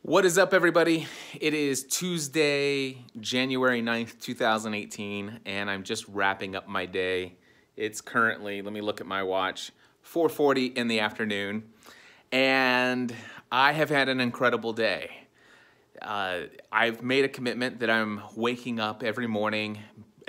What is up, everybody? It is Tuesday, January 9th, 2018, and I'm just wrapping up my day. It's currently, let me look at my watch, 4:40 in the afternoon, and I have had an incredible day. I've made a commitment that I'm waking up every morning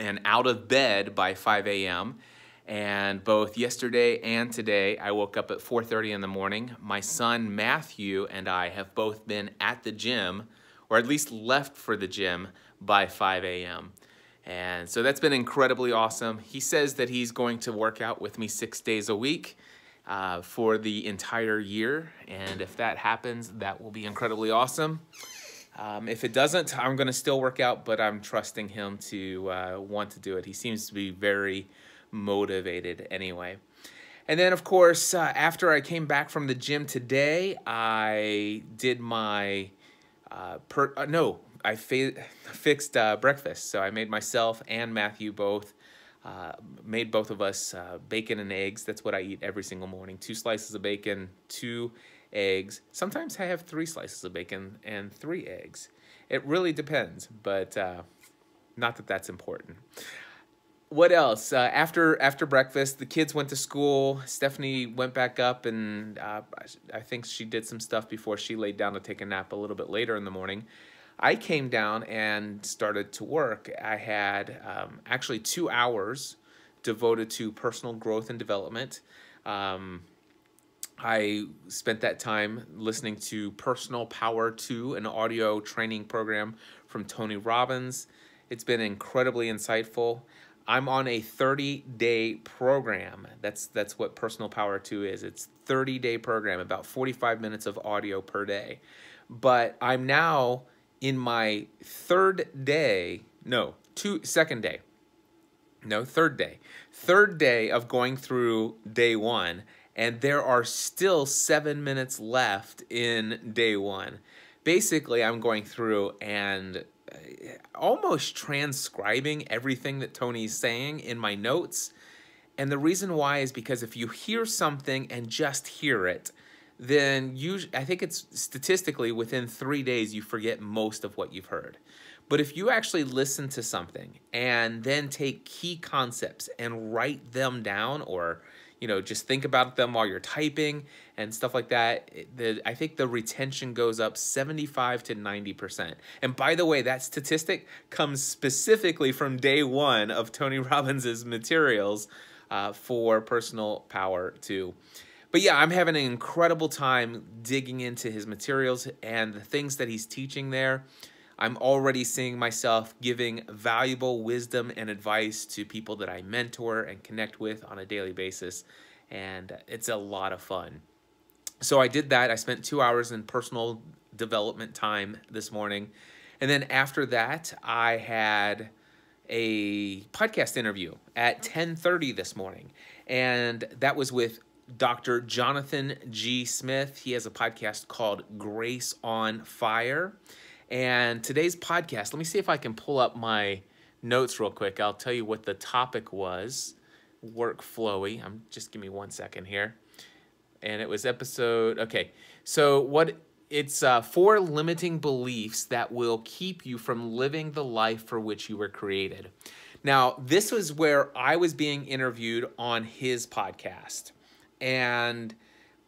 and out of bed by 5 a.m. And both yesterday and today, I woke up at 4:30 in the morning. My son Matthew and I have both been at the gym, or at least left for the gym by 5 a.m. And so that's been incredibly awesome. He says that he's going to work out with me 6 days a week for the entire year. And if that happens, that will be incredibly awesome. If it doesn't, I'm going to still work out, but I'm trusting him to want to do it. He seems to be very motivated anyway. And then, of course, after I came back from the gym today, I did my, I fixed breakfast. So I made myself and Matthew both, made both of us bacon and eggs. That's what I eat every single morning. 2 slices of bacon, 2 eggs. Sometimes I have 3 slices of bacon and 3 eggs. It really depends, but not that that's important. What else? After breakfast, the kids went to school. Stephanie went back up, and I think she did some stuff before she laid down to take a nap a little bit later in the morning. I came down and started to work. I had actually 2 hours devoted to personal growth and development. I spent that time listening to Personal Power 2, an audio training program from Tony Robbins. It's been incredibly insightful. I'm on a 30-day program. That's what Personal Power 2 is. It's a 30-day program, about 45 minutes of audio per day. But I'm now in my third day of going through day 1, and there are still 7 minutes left in day 1. Basically, I'm going through and almost transcribing everything that Tony's saying in my notes. And the reason why is because if you hear something and just hear it, then I think it's statistically within 3 days you forget most of what you've heard. But if you actually listen to something and then take key concepts and write them down, or just think about them while you're typing and stuff like that, I think the retention goes up 75 to 90%. And by the way, that statistic comes specifically from day 1 of Tony Robbins' materials for Personal Power 2. But yeah, I'm having an incredible time digging into his materials and the things that he's teaching there. I'm already seeing myself giving valuable wisdom and advice to people that I mentor and connect with on a daily basis, and it's a lot of fun. So I did that. I spent 2 hours in personal development time this morning, and then after that, I had a podcast interview at 10:30 this morning, and that was with Dr. Jonathan G. Smith. He has a podcast called Grace on Fire. And today's podcast, let me see if I can pull up my notes real quick. I'll tell you what the topic was. Workflowy. Just give me 1 second here. And it was okay. So it's 4 limiting beliefs that will keep you from living the life for which you were created. Now, this was where I was being interviewed on his podcast. And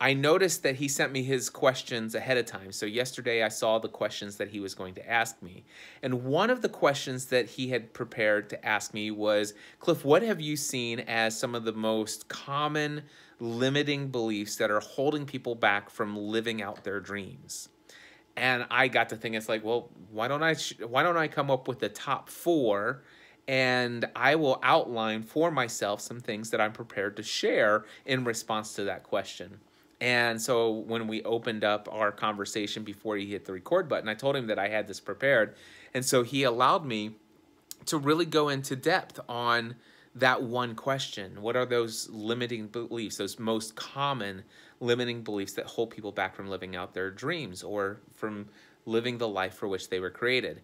I noticed that he sent me his questions ahead of time. So yesterday I saw the questions that he was going to ask me. And one of the questions that he had prepared to ask me was, Cliff, what have you seen as some of the most common limiting beliefs that are holding people back from living out their dreams? And I got to think, it's like, well, why don't I come up with the top 4, and I will outline for myself some things that I'm prepared to share in response to that question. And so when we opened up our conversation before he hit the record button, I told him that I had this prepared. And so he allowed me to really go into depth on that one question. What are those limiting beliefs, those most common limiting beliefs that hold people back from living out their dreams or from living the life for which they were created?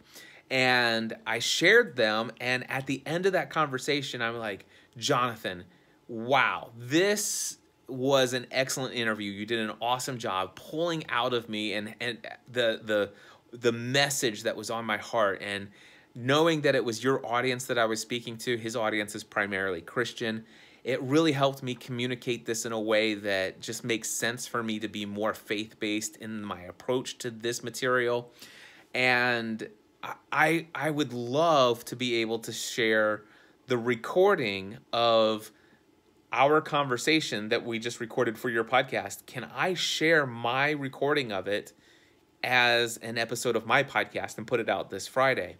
And I shared them, and at the end of that conversation, I'm like, Jonathan, wow, this was an excellent interview. You did an awesome job pulling out of me and the message that was on my heart, and knowing that it was your audience that I was speaking to. His audience is primarily Christian. It really helped me communicate this in a way that just makes sense for me to be more faith-based in my approach to this material. And I would love to be able to share the recording of our conversation that we just recorded for your podcast. Can I share my recording of it as an episode of my podcast and put it out this Friday?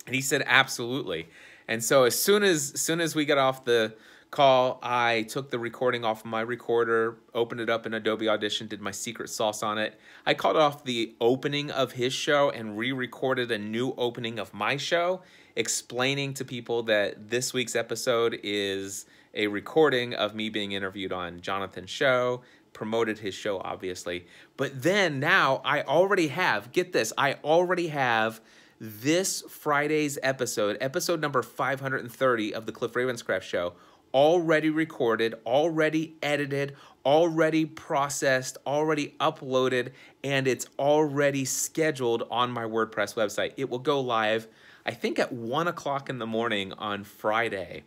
And he said, absolutely. And so as soon as we got off the call, I took the recording off of my recorder, opened it up in Adobe Audition, did my secret sauce on it. I cut off the opening of his show and re-recorded a new opening of my show, explaining to people that this week's episode is a recording of me being interviewed on Jonathan's show, promoted his show, obviously. But then now I already have, get this, I already have this Friday's episode, episode number 530 of the Cliff Ravenscraft Show, already recorded, already edited, already processed, already uploaded, and it's already scheduled on my WordPress website. It will go live, I think, at 1 o'clock in the morning on Friday.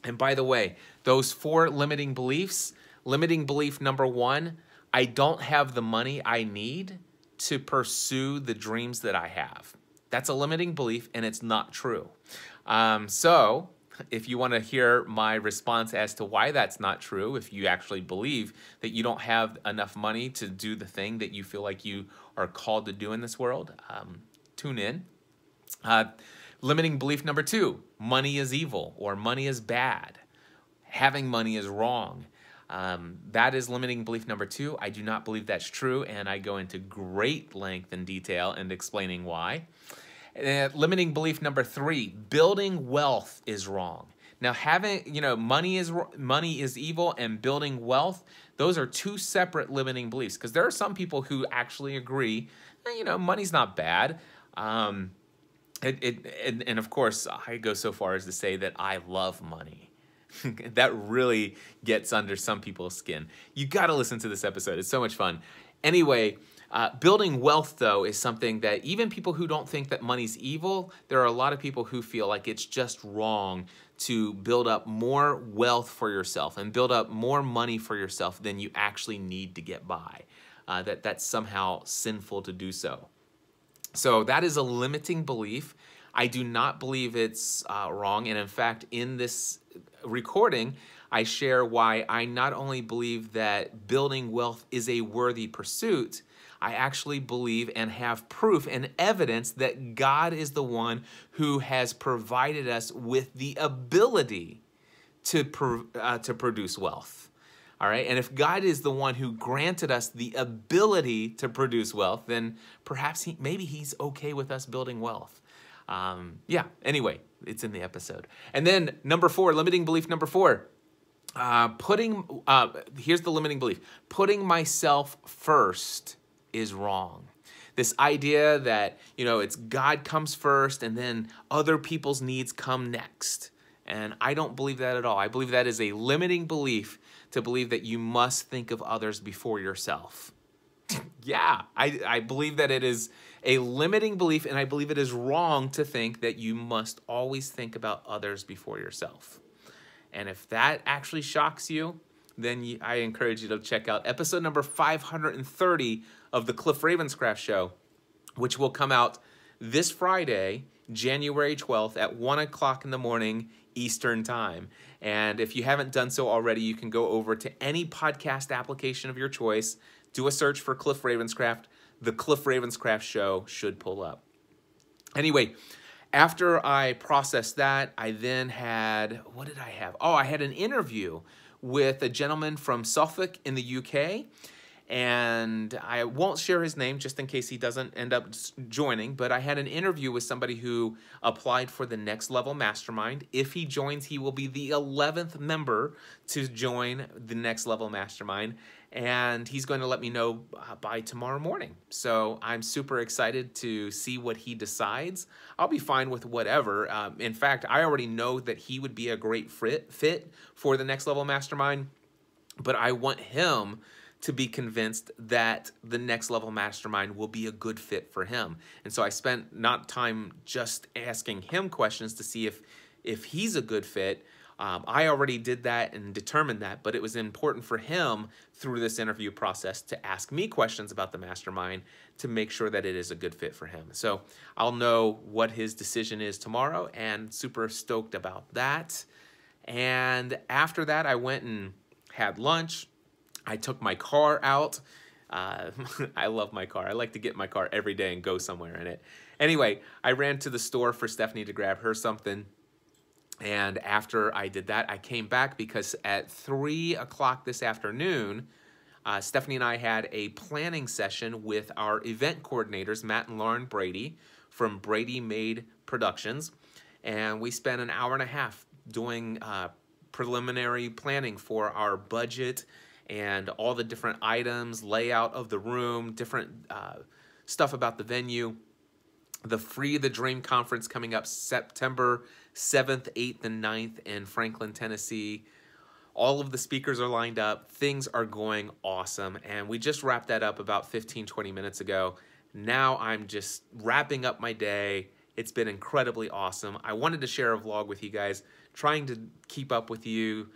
And by the way, those 4 limiting beliefs, limiting belief number 1, I don't have the money I need to pursue the dreams that I have. That's a limiting belief, and it's not true. So if you want to hear my response as to why that's not true, if you actually believe that you don't have enough money to do the thing that you feel like you are called to do in this world, tune in. Limiting belief number 2, money is evil or money is bad. Having money is wrong. That is limiting belief number 2. I do not believe that's true, and I go into great length and detail in explaining why. Limiting belief number 3, building wealth is wrong. Now, having, money is evil and building wealth, those are 2 separate limiting beliefs, because there are some people who actually agree, money's not bad. And of course, I go so far as to say that I love money. That really gets under some people's skin. You got to listen to this episode. It's so much fun. Anyway, building wealth, though, is something that even people who don't think that money's evil, there are a lot of people who feel like it's just wrong to build up more wealth for yourself and build up more money for yourself than you actually need to get by. That's somehow sinful to do so. So that is a limiting belief. I do not believe it's wrong. And in fact, in this recording, I share why I not only believe that building wealth is a worthy pursuit, I actually believe and have proof and evidence that God is the one who has provided us with the ability to produce wealth. All right, and if God is the one who granted us the ability to produce wealth, then perhaps maybe he's okay with us building wealth. Yeah, anyway, it's in the episode. And then number 4, limiting belief number 4, here's the limiting belief. Putting myself first is wrong. This idea that, it's God comes first and then other people's needs come next. And I don't believe that at all. I believe that is a limiting belief, to believe that you must think of others before yourself. Yeah, I believe that it is a limiting belief, and I believe it is wrong to think that you must always think about others before yourself. And if that actually shocks you, then I encourage you to check out episode number 530 of the Cliff Ravenscraft Show, which will come out this Friday, January 12th at 1 o'clock in the morning Eastern Time. And if you haven't done so already, you can go over to any podcast application of your choice, do a search for Cliff Ravenscraft. The Cliff Ravenscraft Show should pull up. Anyway, after I processed that, I then had, what did I have? Oh, I had an interview with a gentleman from Suffolk in the UK. And I won't share his name just in case he doesn't end up joining, but I had an interview with somebody who applied for the Next Level Mastermind. If he joins, he will be the 11th member to join the Next Level Mastermind, and he's going to let me know by tomorrow morning. So I'm super excited to see what he decides. I'll be fine with whatever. In fact, I already know that he would be a great fit for the Next Level Mastermind. but I want him to be convinced that the Next Level Mastermind will be a good fit for him. And so I spent not time just asking him questions to see if he's a good fit. I already did that and determined that, but it was important for him through this interview process to ask me questions about the mastermind to make sure that it is a good fit for him. So I'll know what his decision is tomorrow, and super stoked about that. And after that, I went and had lunch. I took my car out. I love my car. I like to get in my car every day and go somewhere in it. Anyway, I ran to the store for Stephanie to grab her something. And after I did that, I came back because at 3 o'clock this afternoon, Stephanie and I had a planning session with our event coordinators, Matt and Lauren Brady from Brady Made Productions. And we spent an hour and a half doing preliminary planning for our budget and all the different items, layout of the room, different stuff about the venue. The Free the Dream conference coming up September 7th, 8th, and 9th in Franklin, Tennessee. All of the speakers are lined up. Things are going awesome. And we just wrapped that up about 15, 20 minutes ago. Now I'm just wrapping up my day. It's been incredibly awesome. I wanted to share a vlog with you guys, trying to keep up with you,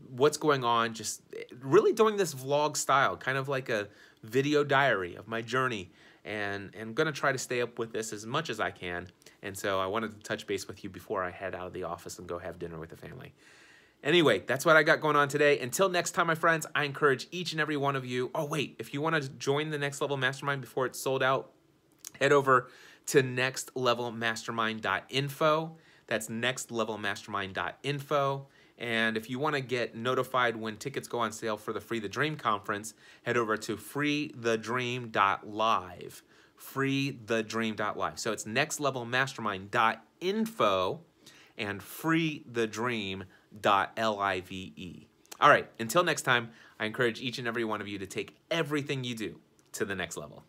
what's going on, just really doing this vlog style, kind of like a video diary of my journey. And I'm going to try to stay up with this as much as I can. And so I wanted to touch base with you before I head out of the office and go have dinner with the family. Anyway, that's what I got going on today. Until next time, my friends, I encourage each and every one of you. Oh, wait, if you want to join the Next Level Mastermind before it's sold out, head over to nextlevelmastermind.info. That's nextlevelmastermind.info. And if you want to get notified when tickets go on sale for the Free the Dream conference, head over to freethedream.live. Freethedream.live. So it's nextlevelmastermind.info and freethedream.live. All right, until next time, I encourage each and every one of you to take everything you do to the next level.